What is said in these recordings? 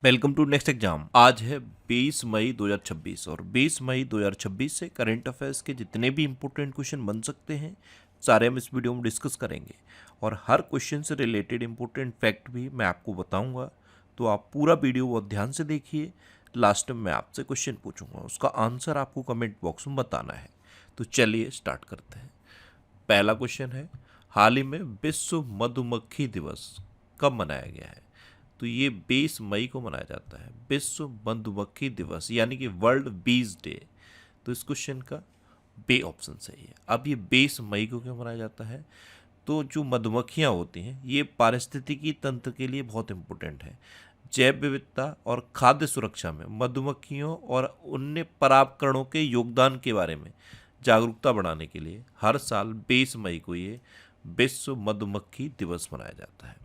Welcome to next exam. आज है 20 मई 2026 और 20 मई 2026 से करंट अफेयर्स के जितने भी इंपॉर्टेंट क्वेश्चन बन सकते हैं सारे हम इस वीडियो में डिस्कस करेंगे और हर क्वेश्चन से रिलेटेड इंपॉर्टेंट फैक्ट भी मैं आपको बताऊंगा। तो आप पूरा वीडियो बहुत ध्यान से देखिए। लास्ट में मैं आपसे क्वेश्चन पूछूंगा, उसका आंसर आपको कमेंट बॉक्स में बताना है। तो चलिए स्टार्ट करते हैं। पहला क्वेश्चन है, हाल ही में विश्व मधुमक्खी दिवस कब मनाया गया है? तो ये 20 मई को मनाया जाता है, विश्व मधुमक्खी दिवस यानी कि वर्ल्ड बीज डे। तो इस क्वेश्चन का बे ऑप्शन सही है। अब ये 20 मई को क्यों मनाया जाता है? तो जो मधुमक्खियाँ होती हैं ये पारिस्थितिकी तंत्र के लिए बहुत इम्पोर्टेंट है। जैव विविधता और खाद्य सुरक्षा में मधुमक्खियों और अन्य परागकणों के योगदान के बारे में जागरूकता बढ़ाने के लिए हर साल 20 मई को ये विश्व मधुमक्खी दिवस मनाया जाता है।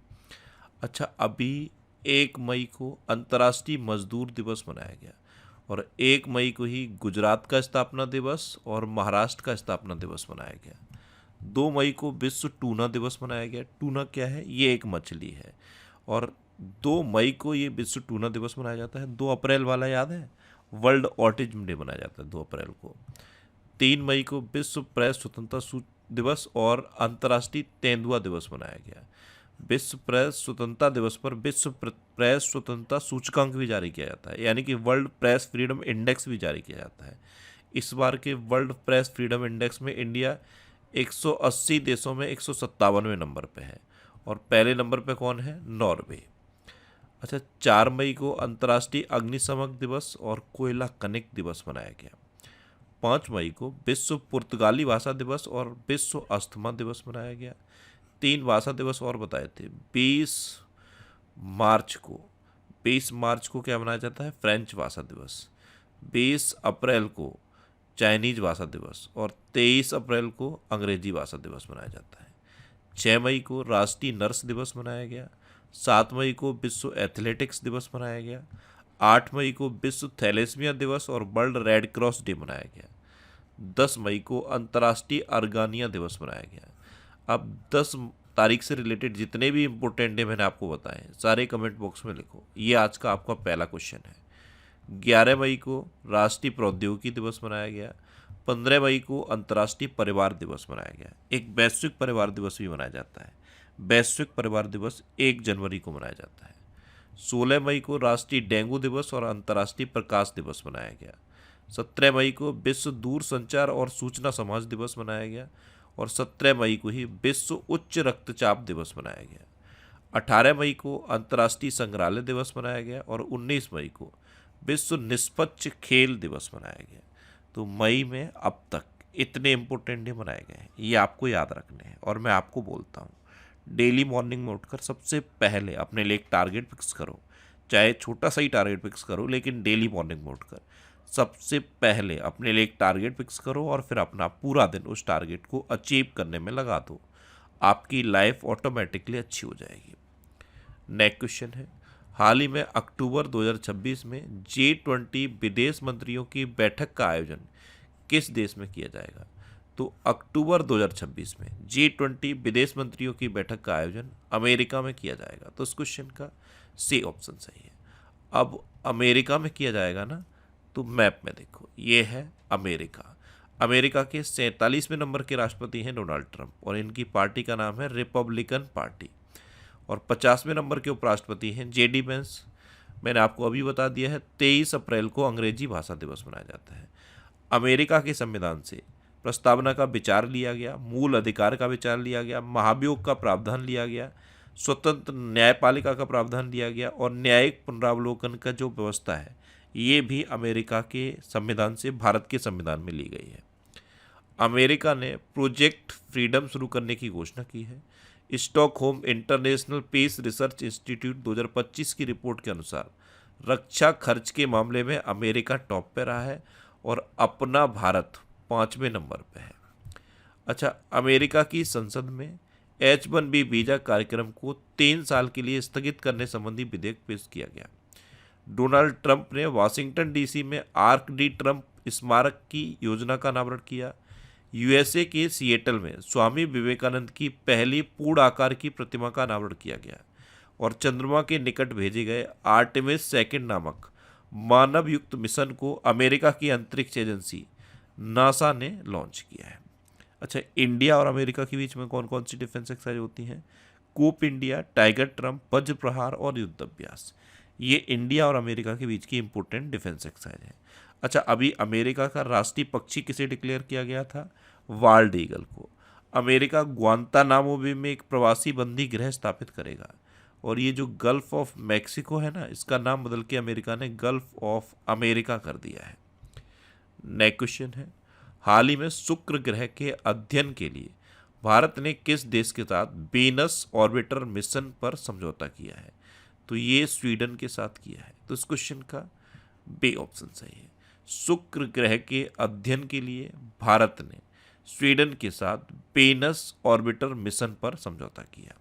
अच्छा, अभी 1 मई को अंतर्राष्ट्रीय मजदूर दिवस मनाया गया और 1 मई को ही गुजरात का स्थापना दिवस और महाराष्ट्र का स्थापना दिवस मनाया गया। 2 मई को विश्व टूना दिवस मनाया गया। टूना क्या है? ये एक मछली है और 2 मई को ये विश्व टूना दिवस मनाया जाता है। 2 अप्रैल वाला याद है? वर्ल्ड ऑटिज्म डे मनाया जाता है 2 अप्रैल को। 3 मई को विश्व प्रेस स्वतंत्रता दिवस और अंतर्राष्ट्रीय तेंदुआ दिवस मनाया गया। विश्व प्रेस स्वतंत्रता दिवस पर विश्व प्रेस स्वतंत्रता सूचकांक भी जारी किया जाता है, यानी कि वर्ल्ड प्रेस फ्रीडम इंडेक्स भी जारी किया जाता है। इस बार के वर्ल्ड प्रेस फ्रीडम इंडेक्स में इंडिया 180 देशों में 157वें नंबर पे है और पहले नंबर पे कौन है? नॉर्वे। अच्छा, 4 मई को अंतर्राष्ट्रीय अग्निशमन दिवस और कोयला खनिक दिवस मनाया गया। 5 मई को विश्व पुर्तगाली भाषा दिवस और विश्व अस्थमा दिवस मनाया गया। 3 भाषा दिवस और बताए थे। मार्च को 20 मार्च को क्या मनाया जाता है? फ्रेंच भाषा दिवस। 20 अप्रैल को चाइनीज भाषा दिवस और 23 अप्रैल को अंग्रेजी भाषा दिवस मनाया जाता है। 6 मई को राष्ट्रीय नर्स दिवस मनाया गया। 7 मई को विश्व एथलेटिक्स दिवस मनाया गया। 8 मई को विश्व थैलेसीमिया दिवस और वर्ल्ड रेड क्रॉस डे मनाया गया। 10 मई को अंतर्राष्ट्रीय अर्गानिया दिवस मनाया गया। अब 10 तारीख से रिलेटेड जितने भी इंपॉर्टेंट डे मैंने आपको बताए सारे कमेंट बॉक्स में लिखो। ये आज का आपका पहला क्वेश्चन है। 11 मई को राष्ट्रीय प्रौद्योगिकी दिवस मनाया गया। 15 मई को अंतर्राष्ट्रीय परिवार दिवस मनाया गया। एक वैश्विक परिवार दिवस भी मनाया जाता है। वैश्विक परिवार दिवस 1 जनवरी को मनाया जाता है। 16 मई को राष्ट्रीय डेंगू दिवस और अंतर्राष्ट्रीय प्रकाश दिवस मनाया गया। 17 मई को विश्व दूर संचार और सूचना समाज दिवस मनाया गया और 17 मई को ही विश्व उच्च रक्तचाप दिवस मनाया गया। 18 मई को अंतर्राष्ट्रीय संग्रहालय दिवस मनाया गया और 19 मई को विश्व निष्पक्ष खेल दिवस मनाया गया। तो मई में अब तक इतने इम्पोर्टेंट डे मनाए गए हैं, ये आपको याद रखने हैं। और मैं आपको बोलता हूँ, डेली मॉर्निंग में उठकर सबसे पहले अपने लिए एक टारगेट फिक्स करो, चाहे छोटा सा ही टारगेट फिक्स करो, लेकिन डेली मॉर्निंग में उठकर सबसे पहले अपने लिए एक टारगेट फिक्स करो और फिर अपना पूरा दिन उस टारगेट को अचीव करने में लगा दो। आपकी लाइफ ऑटोमेटिकली अच्छी हो जाएगी। नेक्स्ट क्वेश्चन है, हाल ही में अक्टूबर 2026 में G20 विदेश मंत्रियों की बैठक का आयोजन किस देश में किया जाएगा? तो अक्टूबर 2026 में G20 विदेश मंत्रियों की बैठक का आयोजन अमेरिका में किया जाएगा। तो इस क्वेश्चन का सी ऑप्शन सही है। अब अमेरिका में किया जाएगा ना, तो मैप में देखो, ये है अमेरिका। अमेरिका के 47वें नंबर के राष्ट्रपति हैं डोनाल्ड ट्रंप और इनकी पार्टी का नाम है रिपब्लिकन पार्टी। और 50वें नंबर के उपराष्ट्रपति हैं JD वेंस। मैंने आपको अभी बता दिया है 23 अप्रैल को अंग्रेजी भाषा दिवस मनाया जाता है। अमेरिका के संविधान से प्रस्तावना का विचार लिया गया, मूल अधिकार का विचार लिया गया, महाभियोग का प्रावधान लिया गया, स्वतंत्र न्यायपालिका का प्रावधान लिया गया और न्यायिक पुनरावलोकन का जो व्यवस्था है ये भी अमेरिका के संविधान से भारत के संविधान में ली गई है। अमेरिका ने प्रोजेक्ट फ्रीडम शुरू करने की घोषणा की है। Stockholm International Peace Research Institute 2025 की रिपोर्ट के अनुसार रक्षा खर्च के मामले में अमेरिका टॉप पे रहा है और अपना भारत 5वें नंबर पे है। अच्छा, अमेरिका की संसद में H1B वीज़ा कार्यक्रम को 3 साल के लिए स्थगित करने संबंधी विधेयक पेश किया गया। डोनाल्ड ट्रंप ने वाशिंगटन DC में आर्क डी ट्रंप स्मारक की योजना का अनावरण किया। USA के सिएटल में स्वामी विवेकानंद की पहली पूर्ण आकार की प्रतिमा का अनावरण किया गया। और चंद्रमा के निकट भेजे गए आर्टेमिस सेकंड नामक मानव युक्त मिशन को अमेरिका की अंतरिक्ष एजेंसी नासा ने लॉन्च किया है। अच्छा, इंडिया और अमेरिका के बीच में कौन कौन सी डिफेंस एक्सरसाइज होती हैं? कूप इंडिया, टाइगर ट्रम्प, वज्र प्रहार और युद्ध अभ्यास। ये इंडिया और अमेरिका के बीच की इंपॉर्टेंट डिफेंस एक्सरसाइज है। अच्छा, अभी अमेरिका का राष्ट्रीय पक्षी किसे डिक्लेयर किया गया था? वाल्ड ईगल को। अमेरिका ग्वांतानामो बे में एक प्रवासी बंदी गृह स्थापित करेगा। और ये जो गल्फ ऑफ मैक्सिको है ना, इसका नाम बदल के अमेरिका ने गल्फ ऑफ अमेरिका कर दिया है। नेक्स्ट क्वेश्चन है, हाल ही में शुक्र ग्रह के अध्ययन के लिए भारत ने किस देश के साथ वीनस ऑर्बिटर मिशन पर समझौता किया है? तो ये स्वीडन के साथ किया है। तो इस क्वेश्चन का बी ऑप्शन सही है। शुक्र ग्रह के अध्ययन के लिए भारत ने स्वीडन के साथ वीनस ऑर्बिटर मिशन पर समझौता किया।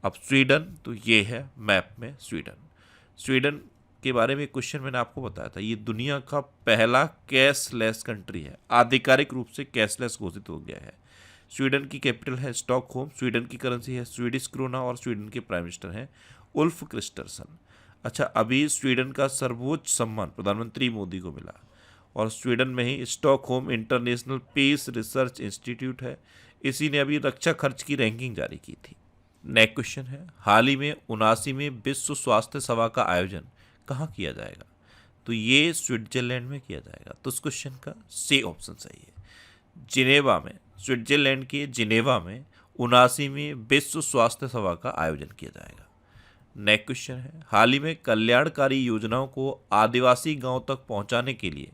अब स्वीडन, तो ये है मैप में स्वीडन के बारे में क्वेश्चन मैंने आपको बताया था। ये दुनिया का पहला कैशलेस कंट्री है, आधिकारिक रूप से कैशलेस घोषित हो गया है। स्वीडन की कैपिटल है स्टॉकहोम, स्वीडन की करेंसी है स्वीडिश क्रोना और स्वीडन के प्राइम मिनिस्टर हैं उल्फ क्रिस्टरसन। अच्छा, अभी स्वीडन का सर्वोच्च सम्मान प्रधानमंत्री मोदी को मिला और स्वीडन में ही Stockholm International Peace Research Institute है, इसी ने अभी रक्षा खर्च की रैंकिंग जारी की थी। नेक्स्ट क्वेश्चन है, हाल ही में 79वें विश्व स्वास्थ्य सभा का आयोजन कहाँ किया जाएगा? तो ये स्विट्जरलैंड में किया जाएगा। तो इस क्वेश्चन का सी ऑप्शन सही है। जिनेवा में, स्विट्जरलैंड के जिनेवा में 79वीं विश्व स्वास्थ्य सभा का आयोजन किया जाएगा। नेक्स्ट क्वेश्चन है, हाल ही में कल्याणकारी योजनाओं को आदिवासी गांव तक पहुंचाने के लिए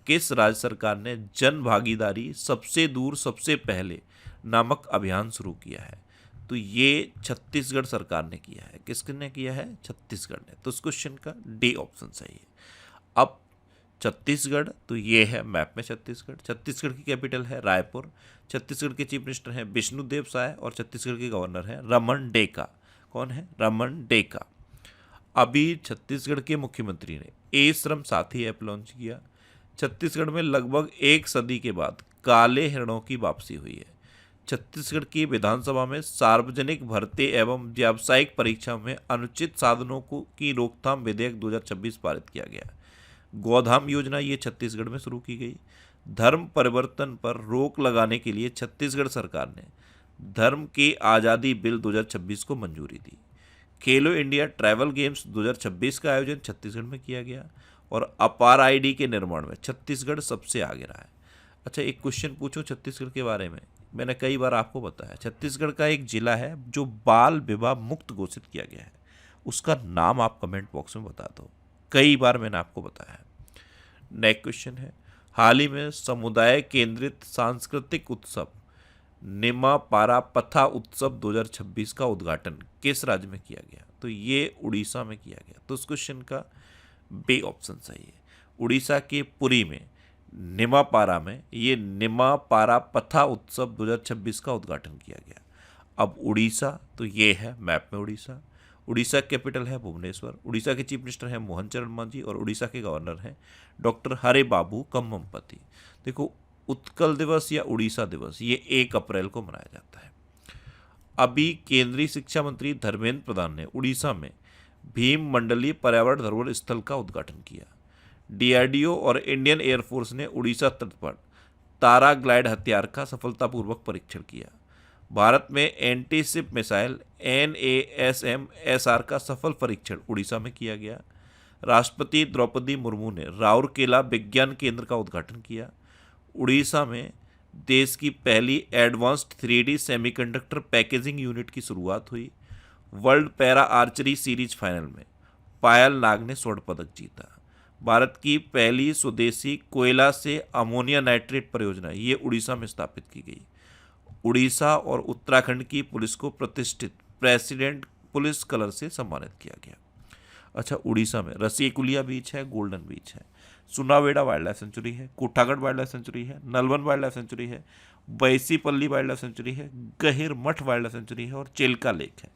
किस राज्य सरकार ने जन भागीदारी सबसे दूर सबसे पहले नामक अभियान शुरू किया है? तो ये छत्तीसगढ़ सरकार ने किया है। किसने किया है? छत्तीसगढ़ ने। तो इस क्वेश्चन का डी ऑप्शन सही है। अब छत्तीसगढ़, तो ये है मैप में छत्तीसगढ़ की कैपिटल है रायपुर। छत्तीसगढ़ के चीफ मिनिस्टर हैं विष्णुदेव साय और छत्तीसगढ़ के गवर्नर हैं रमन डेका। कौन है? रमन डेका। अभी छत्तीसगढ़ के मुख्यमंत्री ने ए श्रम साथी ऐप लॉन्च किया। छत्तीसगढ़ में लगभग एक सदी के बाद काले हिरणों की वापसी हुई है। छत्तीसगढ़ की विधानसभा में सार्वजनिक भर्ती एवं व्यावसायिक परीक्षा में अनुचित साधनों की रोकथाम विधेयक 2026 पारित किया गया। गोधाम योजना ये छत्तीसगढ़ में शुरू की गई। धर्म परिवर्तन पर रोक लगाने के लिए छत्तीसगढ़ सरकार ने धर्म की आज़ादी बिल 2026 को मंजूरी दी। खेलो इंडिया ट्रैवल गेम्स 2026 का आयोजन छत्तीसगढ़ में किया गया और अपार आईडी के निर्माण में छत्तीसगढ़ सबसे आगे रहा है। अच्छा, एक क्वेश्चन पूछो छत्तीसगढ़ के बारे में। मैंने कई बार आपको बताया, छत्तीसगढ़ का एक जिला है जो बाल विवाह मुक्त घोषित किया गया है, उसका नाम आप कमेंट बॉक्स में बता दो। कई बार मैंने आपको बताया है। नेक्स्ट क्वेश्चन है, हाल ही में समुदाय केंद्रित सांस्कृतिक उत्सव निमा पारा पथा उत्सव 2026 का उद्घाटन किस राज्य में किया गया? तो ये उड़ीसा में किया गया। तो इस क्वेश्चन का बी ऑप्शन सही है। उड़ीसा के पुरी में निमापारा में ये निमापारा पथा उत्सव 2026 का उद्घाटन किया गया। अब उड़ीसा, तो ये है मैप में उड़ीसा कैपिटल है भुवनेश्वर। उड़ीसा के चीफ मिनिस्टर हैं मोहन चरण मांझी और उड़ीसा के गवर्नर हैं डॉक्टर हरे बाबू कम्मपति। देखो, उत्कल दिवस या उड़ीसा दिवस ये 1 अप्रैल को मनाया जाता है। अभी केंद्रीय शिक्षा मंत्री धर्मेंद्र प्रधान ने उड़ीसा में भीम मंडलीय पर्यावरण धरोहर स्थल का उद्घाटन किया। डीआरडीओ और इंडियन एयरफोर्स ने उड़ीसा तट पर ताराग्लाइड हथियार का सफलतापूर्वक परीक्षण किया। भारत में एंटी शिप मिसाइल NASM-SR का सफल परीक्षण उड़ीसा में किया गया। राष्ट्रपति द्रौपदी मुर्मू ने राउरकेला विज्ञान केंद्र का उद्घाटन किया। उड़ीसा में देश की पहली advanced 3D semiconductor packaging unit की शुरुआत हुई। World para archery series final में पायल नाग ने स्वर्ण पदक जीता। भारत की पहली स्वदेशी कोयला से अमोनिया नाइट्रेट परियोजना ये उड़ीसा में स्थापित की गई। उड़ीसा और उत्तराखंड की पुलिस को प्रतिष्ठित प्रेसिडेंट पुलिस कलर से सम्मानित किया गया। अच्छा, उड़ीसा में रसीकुलिया बीच है, गोल्डन बीच है, सुनावेड़ा वाइल्ड लाइफ सेंचुरी है, कोठागढ़ वाइल्ड लाइफ सेंचुरी है, नलवन वाइल्ड लाइफ सेंचुरी है, बैसीपल्ली वाइल्ड लाइफ सेंचुरी है, गहिर मठ वाइल्ड लाइफ सेंचुरी है और चिल्का लेक है।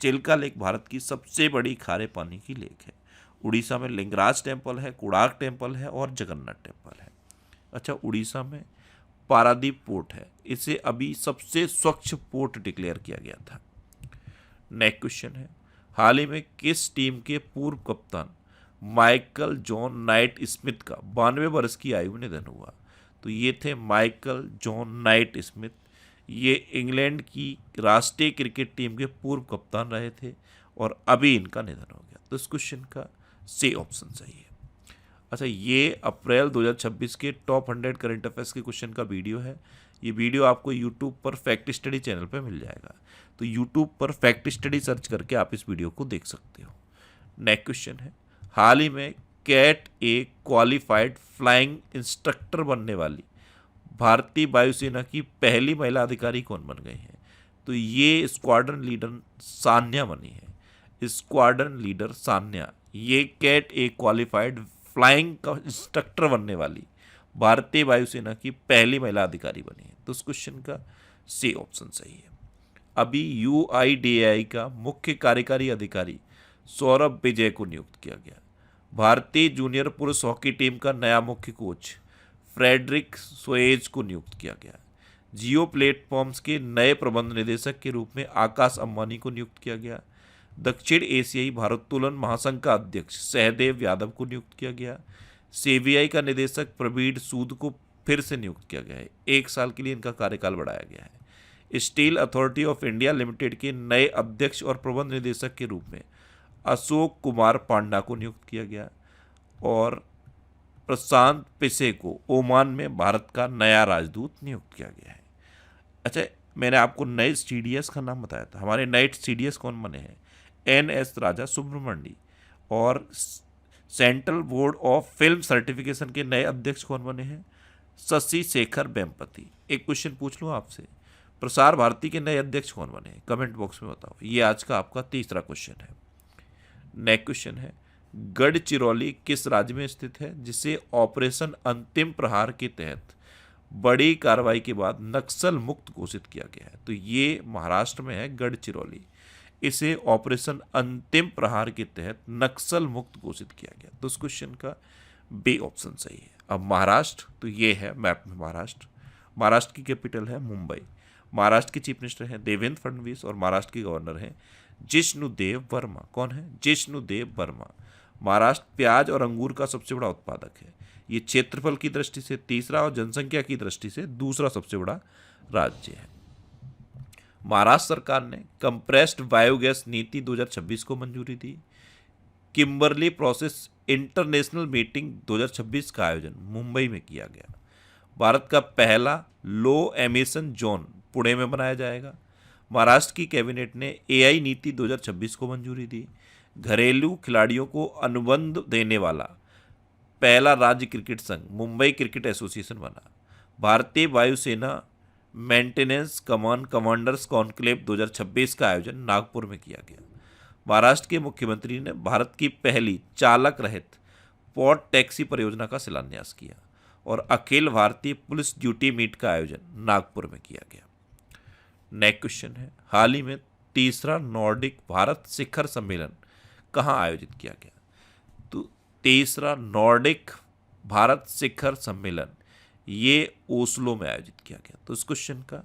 चिल्का लेक भारत की सबसे बड़ी खारे पानी की लेक है। उड़ीसा में लिंगराज टेम्पल है, कुड़ाक टेम्पल है और जगन्नाथ टेम्पल है। अच्छा, उड़ीसा में पारादीप पोर्ट है, इसे अभी सबसे स्वच्छ पोर्ट डिक्लेयर किया गया था। नेक्स्ट क्वेश्चन है, हाल ही में किस टीम के पूर्व कप्तान माइकल जॉन नाइट स्मिथ का 92 वर्ष की आयु में निधन हुआ? तो ये थे माइकल जॉन नाइट स्मिथ। ये इंग्लैंड की राष्ट्रीय क्रिकेट टीम के पूर्व कप्तान रहे थे और अभी इनका निधन हो गया। तो इस क्वेश्चन का सी ऑप्शन सही है। अच्छा, ये अप्रैल 2026 के टॉप 100 करंट अफेयर्स के क्वेश्चन का वीडियो है। ये वीडियो आपको यूट्यूब पर फैक्ट स्टडी चैनल पर मिल जाएगा। तो यूट्यूब पर फैक्ट स्टडी सर्च करके आप इस वीडियो को देख सकते हो। नेक्स्ट क्वेश्चन है, हाल ही में कैट ए क्वालिफाइड फ्लाइंग इंस्ट्रक्टर बनने वाली भारतीय वायुसेना की पहली महिला अधिकारी कौन बन गई है? तो ये स्क्वाड्रन लीडर सान्या बनी है। स्क्वाड्रन लीडर सान्या ये कैट ए क्वालिफाइड फ्लाइंग का इंस्ट्रक्टर बनने वाली भारतीय वायुसेना की पहली महिला अधिकारी बनी है। तो उस क्वेश्चन का सी ऑप्शन सही है। अभी UIDAI का मुख्य कार्यकारी अधिकारी सौरभ विजय को नियुक्त किया गया। भारतीय जूनियर पुरुष हॉकी टीम का नया मुख्य कोच फ्रेडरिक सोएज को नियुक्त किया गया। जियो प्लेटफॉर्म्स के नए प्रबंध निदेशक के रूप में आकाश अंबानी को नियुक्त किया गया। दक्षिण एशियाई भारोत्तोलन महासंघ का अध्यक्ष सहदेव यादव को नियुक्त किया गया। CBI का निदेशक प्रवीण सूद को फिर से नियुक्त किया गया है। 1 साल के लिए इनका कार्यकाल बढ़ाया गया है। Steel authority of India limited के नए अध्यक्ष और प्रबंध निदेशक के रूप में अशोक कुमार पांडा को नियुक्त किया गया और प्रशांत पिसे को ओमान में भारत का नया राजदूत नियुक्त किया गया है। अच्छा, मैंने आपको नए CDS का नाम बताया था। हमारे नए CDS कौन बने हैं? NS राजा सुब्रमण्यम। और central board of film certification के नए अध्यक्ष कौन बने हैं? शशि शेखर वेम्पति। एक क्वेश्चन पूछ लूँ आपसे, प्रसार भारती के नए अध्यक्ष कौन बने हैं? कमेंट बॉक्स में बताओ। ये आज का आपका तीसरा क्वेश्चन है। नेक्स्ट क्वेश्चन है, गढ़चिरौली किस राज्य में स्थित है जिसे ऑपरेशन अंतिम प्रहार के तहत बड़ी कार्रवाई के बाद नक्सल मुक्त घोषित किया गया है? तो ये महाराष्ट्र में है गढ़चिरौली। इसे ऑपरेशन अंतिम प्रहार के तहत नक्सल मुक्त घोषित किया गया। तो उस क्वेश्चन का बी ऑप्शन सही है। अब महाराष्ट्र, तो ये है मैप में महाराष्ट्र। महाराष्ट्र की कैपिटल है मुंबई। महाराष्ट्र के चीफ मिनिस्टर हैं देवेंद्र फडणवीस और महाराष्ट्र के गवर्नर हैं जिष्णुदेव वर्मा। कौन है? जिष्णुदेव वर्मा। महाराष्ट्र प्याज और अंगूर का सबसे बड़ा उत्पादक है। ये क्षेत्रफल की दृष्टि से तीसरा और जनसंख्या की दृष्टि से दूसरा सबसे बड़ा राज्य है। महाराष्ट्र सरकार ने कंप्रेस्ड बायोगैस नीति 2026 को मंजूरी दी। किम्बरली प्रोसेस इंटरनेशनल मीटिंग 2026 का आयोजन मुंबई में किया गया। भारत का पहला लो एमिशन जोन पुणे में बनाया जाएगा। महाराष्ट्र की कैबिनेट ने AI नीति 2026 को मंजूरी दी। घरेलू खिलाड़ियों को अनुबंध देने वाला पहला राज्य क्रिकेट संघ मुंबई क्रिकेट एसोसिएशन बना। भारतीय वायुसेना मेंटेनेंस कमांड कमांडर्स कॉन्क्लेव 2026 का आयोजन नागपुर में किया गया। महाराष्ट्र के मुख्यमंत्री ने भारत की पहली चालक रहित पॉड टैक्सी परियोजना का शिलान्यास किया और Akhil Bharatiya police duty meet का आयोजन नागपुर में किया गया। नेक्स्ट क्वेश्चन है, हाल ही में तीसरा नॉर्डिक भारत शिखर सम्मेलन कहाँ आयोजित किया गया? तो तीसरा नॉर्डिक भारत शिखर सम्मेलन ये ओस्लो में आयोजित किया गया। तो इस क्वेश्चन का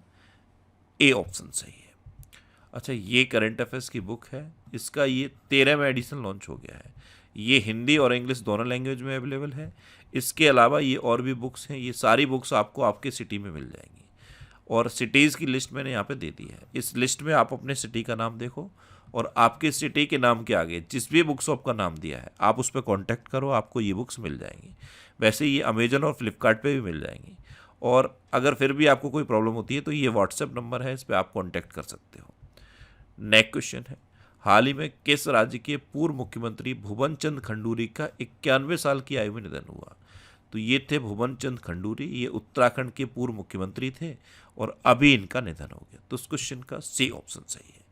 ए ऑप्शन सही है। अच्छा, ये करंट अफेयर्स की बुक है। इसका ये 13वां एडिशन लॉन्च हो गया है। ये हिंदी और इंग्लिश दोनों लैंग्वेज में अवेलेबल है। इसके अलावा ये और भी बुक्स हैं। ये सारी बुक्स आपको आपके सिटी में मिल जाएंगी और सिटीज़ की लिस्ट मैंने यहाँ पे दे दी है। इस लिस्ट में आप अपने सिटी का नाम देखो और आपके सिटी के नाम के आगे जिस भी बुक शॉप का नाम दिया है आप उस पर कॉन्टैक्ट करो, आपको ये बुक्स मिल जाएंगी। वैसे ये अमेजन और फ्लिपकार्ट पे भी मिल जाएंगी। और अगर फिर भी आपको कोई प्रॉब्लम होती है तो ये व्हाट्सएप नंबर है, इस पर आप कॉन्टैक्ट कर सकते हो। नेक्स्ट क्वेश्चन है, हाल ही में किस राज्य के पूर्व मुख्यमंत्री भुवन चंद खंडूरी का 91 साल की आयु में निधन हुआ? तो ये थे भुवन चंद खंडूरी। ये उत्तराखंड के पूर्व मुख्यमंत्री थे और अभी इनका निधन हो गया। तो उस क्वेश्चन का सी ऑप्शन सही है।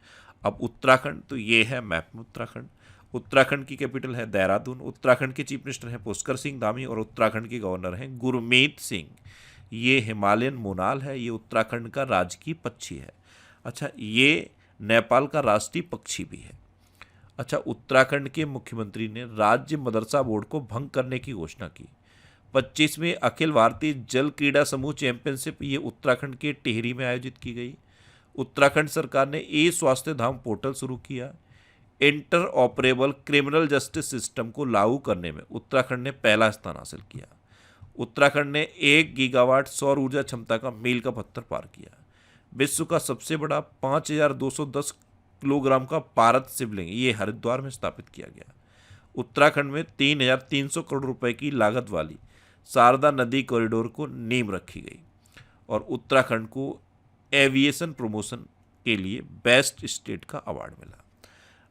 अब उत्तराखंड, तो ये है मैप में उत्तराखंड। उत्तराखंड की कैपिटल है देहरादून। उत्तराखंड के चीफ मिनिस्टर हैं पुष्कर सिंह धामी और उत्तराखंड के गवर्नर हैं गुरमीत सिंह। ये हिमालयन मोनाल है। ये उत्तराखंड का राजकीय पक्षी है। अच्छा, ये नेपाल का राष्ट्रीय पक्षी भी है। अच्छा, उत्तराखंड के मुख्यमंत्री ने राज्य मदरसा बोर्ड को भंग करने की घोषणा की। 25वें अखिल भारतीय जल क्रीड़ा समूह चैंपियनशिप ये उत्तराखंड के टिहरी में आयोजित की गई। उत्तराखंड सरकार ने स्वास्थ्य धाम पोर्टल शुरू किया। Inter operable criminal justice system को लागू करने में उत्तराखंड ने पहला स्थान हासिल किया। उत्तराखंड ने 1 गीगावाट सौर ऊर्जा क्षमता का मील का पत्थर पार किया। विश्व का सबसे बड़ा 5210 किलोग्राम का पारद शिवलिंग ये हरिद्वार में स्थापित किया गया। उत्तराखंड में 3300 करोड़ रुपए की लागत वाली शारदा नदी कॉरिडोर को नींव रखी गई और उत्तराखंड को एविएशन प्रमोशन के लिए बेस्ट स्टेट का अवार्ड मिला।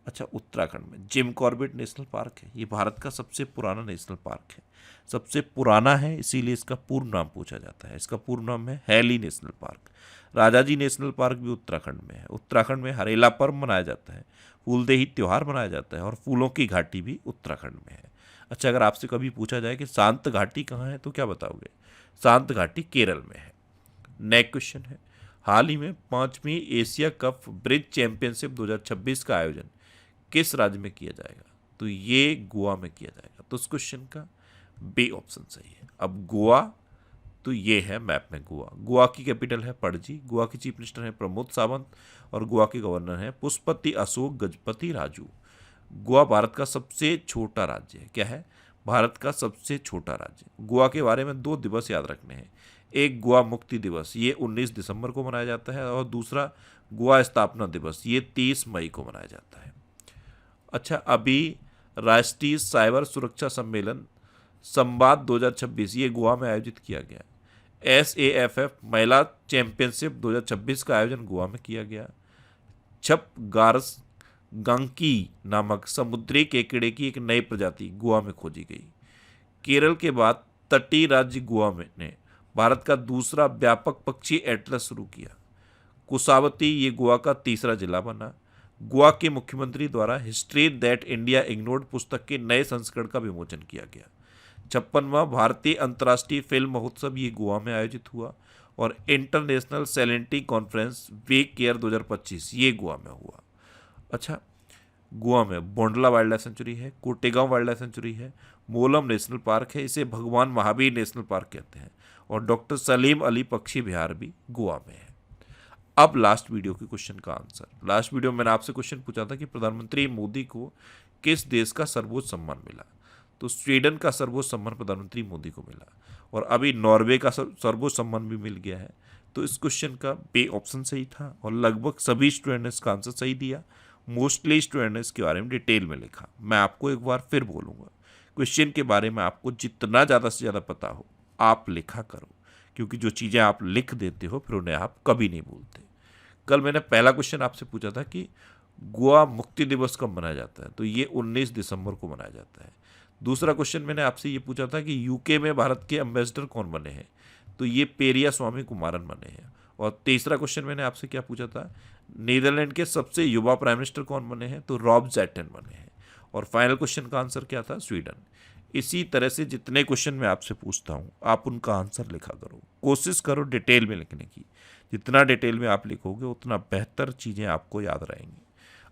अच्छा, उत्तराखंड में जिम कॉर्बेट नेशनल पार्क है, ये भारत का सबसे पुराना नेशनल पार्क है। सबसे पुराना है इसीलिए इसका पूर्ण नाम पूछा जाता है। इसका पूर्ण नाम है Hailey National Park. Rajaji National Park भी उत्तराखंड में है। उत्तराखंड में हरेला पर्व मनाया जाता है, फूलदेही त्यौहार मनाया जाता है और फूलों की घाटी भी उत्तराखंड में है। अच्छा, अगर आपसे कभी पूछा जाए कि शांत घाटी कहाँ है तो क्या बताओगे? शांत घाटी केरल में है। नेक्स्ट क्वेश्चन है, हाल ही में 5वीं एशिया कप ब्रिज चैंपियनशिप 2026 का आयोजन किस राज्य में किया जाएगा? तो ये गोवा में किया जाएगा। तो उस क्वेश्चन का बी ऑप्शन सही है। अब गोवा, तो ये है मैप में गोवा। गोवा की कैपिटल है पणजी। गोवा की चीफ मिनिस्टर है प्रमोद सावंत और गोवा के गवर्नर हैं पुष्पति अशोक गजपति राजू। गोवा भारत का सबसे छोटा राज्य है। क्या है? भारत का सबसे छोटा राज्य। गोवा के बारे में 2 दिवस याद रखने हैं। एक गोवा मुक्ति दिवस, ये 19 दिसंबर को मनाया जाता है और दूसरा गोवा स्थापना दिवस, ये 30 मई को मनाया जाता है। अच्छा, अभी राष्ट्रीय साइबर सुरक्षा सम्मेलन संवाद 2026 ये गोवा में आयोजित किया गया। SAFF महिला चैंपियनशिप 2026 का आयोजन गोवा में किया गया। छप गारस गांकी नामक समुद्री केकड़े की एक नई प्रजाति गोवा में खोजी गई। केरल के बाद तटीय राज्य गोवा में ने भारत का दूसरा व्यापक पक्षी एटलस शुरू किया। कुसावती ये गोवा का तीसरा जिला बना। गोवा के मुख्यमंत्री द्वारा हिस्ट्री दैट इंडिया इग्नोर्ड पुस्तक के नए संस्करण का विमोचन किया गया। 56वां भारतीय अंतर्राष्ट्रीय फिल्म महोत्सव ये गोवा में आयोजित हुआ और इंटरनेशनल सैलेंटी कॉन्फ्रेंस वे केयर 2025 ये गोवा में हुआ। अच्छा, गोवा में बोंडला वाइल्ड लाइफ सेंचुरी है, कोटेगांव वाइल्ड लाइफ सेंचुरी है, मोलम नेशनल पार्क है, इसे भगवान महावीर नेशनल पार्क कहते हैं, और डॉक्टर सलीम अली पक्षी विहार भी गोवा में है। अब लास्ट वीडियो के क्वेश्चन का आंसर। लास्ट वीडियो में मैंने आपसे क्वेश्चन पूछा था कि प्रधानमंत्री मोदी को किस देश का सर्वोच्च सम्मान मिला? तो स्वीडन का सर्वोच्च सम्मान प्रधानमंत्री मोदी को मिला और अभी नॉर्वे का सर्वोच्च सम्मान भी मिल गया है। तो इस क्वेश्चन का बी ऑप्शन सही था और लगभग सभी स्टूडेंट ने इसका आंसर सही दिया। मोस्टली स्टूडेंट ने इसके बारे में डिटेल में लिखा। मैं आपको एक बार फिर बोलूँगा, क्वेश्चन के बारे में आपको जितना ज़्यादा से ज़्यादा पता हो आप लिखा करो, क्योंकि जो चीज़ें आप लिख देते हो फिर उन्हें आप कभी नहीं भूलते। कल मैंने पहला क्वेश्चन आपसे पूछा था कि गोवा मुक्ति दिवस कब मनाया जाता है? तो ये 19 दिसंबर को मनाया जाता है। दूसरा क्वेश्चन मैंने आपसे ये पूछा था कि यूके में भारत के एम्बेसडर कौन बने हैं? तो ये पेरिया स्वामी कुमारन बने हैं। और तीसरा क्वेश्चन मैंने आपसे क्या पूछा था, नीदरलैंड के सबसे युवा प्राइम मिनिस्टर कौन बने हैं? तो रॉब जेटन बने हैं। और फाइनल क्वेश्चन का आंसर क्या था? स्वीडन। इसी तरह से जितने क्वेश्चन मैं आपसे पूछता हूँ आप उनका आंसर लिखा करो, कोशिश करो डिटेल में लिखने की। जितना डिटेल में आप लिखोगे उतना बेहतर चीज़ें आपको याद रहेंगी।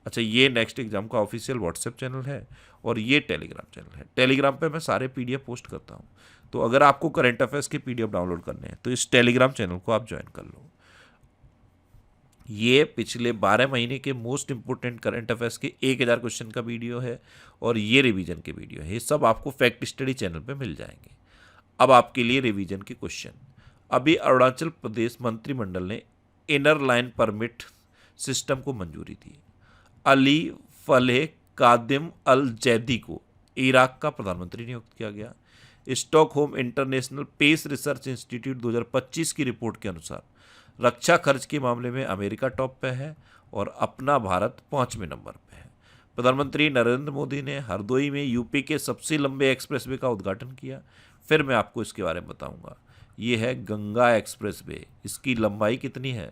अच्छा, ये नेक्स्ट एग्जाम का ऑफिशियल व्हाट्सएप चैनल है और ये टेलीग्राम चैनल है। टेलीग्राम पे मैं सारे PDF पोस्ट करता हूँ, तो अगर आपको करंट अफेयर्स के PDF डाउनलोड करने हैं तो इस टेलीग्राम चैनल को आप ज्वाइन कर लो। ये पिछले 12 महीने के मोस्ट इंपोर्टेंट करंट अफेयर्स के 1000 क्वेश्चन का वीडियो है और ये रिवीजन के वीडियो है। ये सब आपको फैक्ट स्टडी चैनल पे मिल जाएंगे। अब आपके लिए रिवीजन के क्वेश्चन। अभी अरुणाचल प्रदेश मंत्रिमंडल ने इनर लाइन परमिट सिस्टम को मंजूरी दी। अली फलेह कादिम अल जैदी को इराक का प्रधानमंत्री नियुक्त किया गया। Stockholm International Peace Research Institute 2025 की रिपोर्ट के अनुसार रक्षा खर्च के मामले में अमेरिका टॉप पे है और अपना भारत 5वें नंबर पे है। प्रधानमंत्री नरेंद्र मोदी ने हरदोई में यूपी के सबसे लंबे एक्सप्रेसवे का उद्घाटन किया। फिर मैं आपको इसके बारे में बताऊंगा। ये है गंगा एक्सप्रेसवे। इसकी लंबाई कितनी है?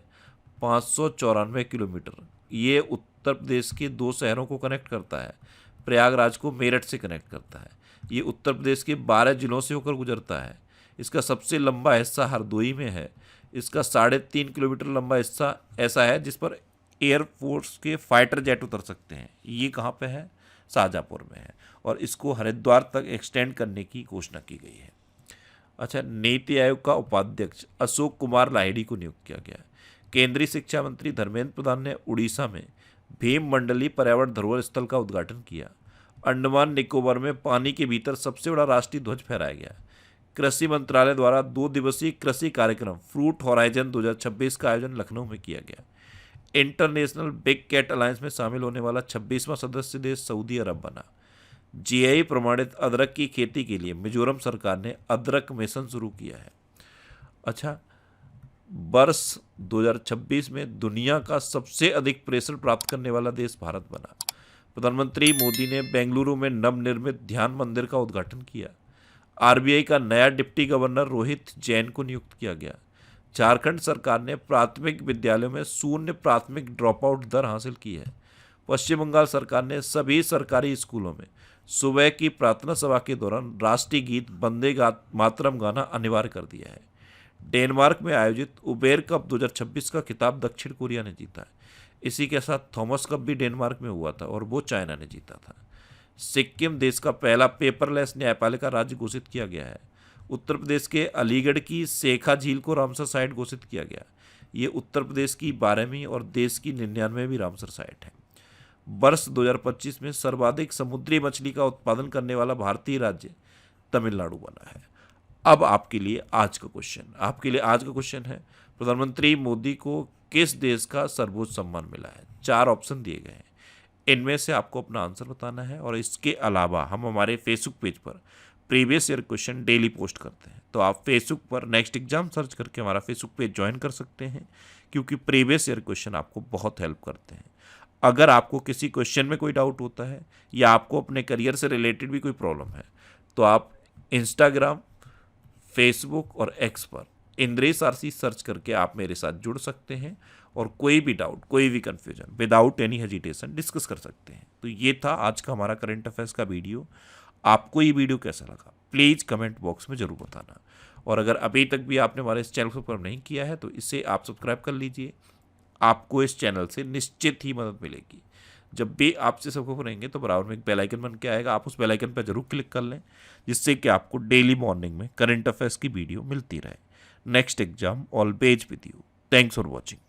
594 किलोमीटर। ये उत्तर प्रदेश के 2 शहरों को कनेक्ट करता है। प्रयागराज को मेरठ से कनेक्ट करता है। ये उत्तर प्रदेश के 12 जिलों से होकर गुजरता है। इसका सबसे लंबा हिस्सा हरदोई में है। इसका 3.5 किलोमीटर लंबा हिस्सा ऐसा है जिस पर एयरफोर्स के फाइटर जेट उतर सकते हैं। ये कहाँ पे है? शाहजहाँपुर में है और इसको हरिद्वार तक एक्सटेंड करने की घोषणा की गई है। अच्छा, नीति आयोग का उपाध्यक्ष अशोक कुमार लाहिड़ी को नियुक्त किया गया। केंद्रीय शिक्षा मंत्री धर्मेंद्र प्रधान ने उड़ीसा में भीम मंडली पर्यावरण धरोहर स्थल का उद्घाटन किया। अंडमान निकोबार में पानी के भीतर सबसे बड़ा राष्ट्रीय ध्वज फहराया गया। कृषि मंत्रालय द्वारा 2 दिवसीय कृषि कार्यक्रम फ्रूट हॉराइजन 2026 का आयोजन लखनऊ में किया गया। इंटरनेशनल बिग कैट अलायंस में शामिल होने वाला 26वां सदस्य देश सऊदी अरब बना। जीआई प्रमाणित अदरक की खेती के लिए मिजोरम सरकार ने अदरक मिशन शुरू किया है। अच्छा, वर्ष 2026 में दुनिया का सबसे अधिक प्रेषण प्राप्त करने वाला देश भारत बना। प्रधानमंत्री मोदी ने बेंगलुरु में नवनिर्मित ध्यान मंदिर का उद्घाटन किया। आरबीआई का नया डिप्टी गवर्नर रोहित जैन को नियुक्त किया गया। झारखंड सरकार ने प्राथमिक विद्यालयों में शून्य प्राथमिक ड्रॉप आउट दर हासिल की है। पश्चिम बंगाल सरकार ने सभी सरकारी स्कूलों में सुबह की प्रार्थना सभा के दौरान राष्ट्रीय गीत वंदे मातरम गाना अनिवार्य कर दिया है। डेनमार्क में आयोजित उबेर कप 2026 का खिताब दक्षिण कोरिया ने जीता है। इसी के साथ थॉमस कप भी डेनमार्क में हुआ था और वो चाइना ने जीता था। सिक्किम देश का पहला पेपरलेस न्यायपालिका राज्य घोषित किया गया है। उत्तर प्रदेश के अलीगढ़ की सेखा झील को रामसर साइट घोषित किया गया। ये उत्तर प्रदेश की 12वीं और देश की 99वीं रामसर साइट है। वर्ष 2025 में सर्वाधिक समुद्री मछली का उत्पादन करने वाला भारतीय राज्य तमिलनाडु बना है। अब आपके लिए आज का क्वेश्चन है, प्रधानमंत्री मोदी को किस देश का सर्वोच्च सम्मान मिला है? 4 ऑप्शन दिए गए हैं, इनमें से आपको अपना आंसर बताना है। और इसके अलावा हम हमारे फेसबुक पेज पर previous year question daily post करते हैं, तो आप फेसबुक पर नेक्स्ट एग्जाम सर्च करके हमारा फेसबुक पेज ज्वाइन कर सकते हैं, क्योंकि प्रीवियस ईयर क्वेश्चन आपको बहुत हेल्प करते हैं। अगर आपको किसी क्वेश्चन में कोई डाउट होता है या आपको अपने करियर से रिलेटेड भी कोई प्रॉब्लम है, तो आप इंस्टाग्राम, फेसबुक और एक्स पर इंद्रेश आरसी सर्च करके आप मेरे साथ जुड़ सकते हैं और कोई भी डाउट, कोई भी confusion without any hesitation discuss कर सकते हैं। तो ये था आज का हमारा करंट अफेयर्स का वीडियो। आपको ये वीडियो कैसा लगा प्लीज़ कमेंट बॉक्स में ज़रूर बताना। और अगर अभी तक भी आपने हमारे इस चैनल को सब्सक्राइब नहीं किया है तो इसे आप सब्सक्राइब कर लीजिए। आपको इस चैनल से निश्चित ही मदद मिलेगी। जब भी आपसे सब्सक्राइब करेंगे तो बराबर में एक बेल आइकन बन के आएगा, आप उस बेल आइकन पर जरूर क्लिक कर लें, जिससे कि आपको डेली मॉर्निंग में करंट अफेयर्स की वीडियो मिलती रहे। Next exam always with you. Thanks for watching.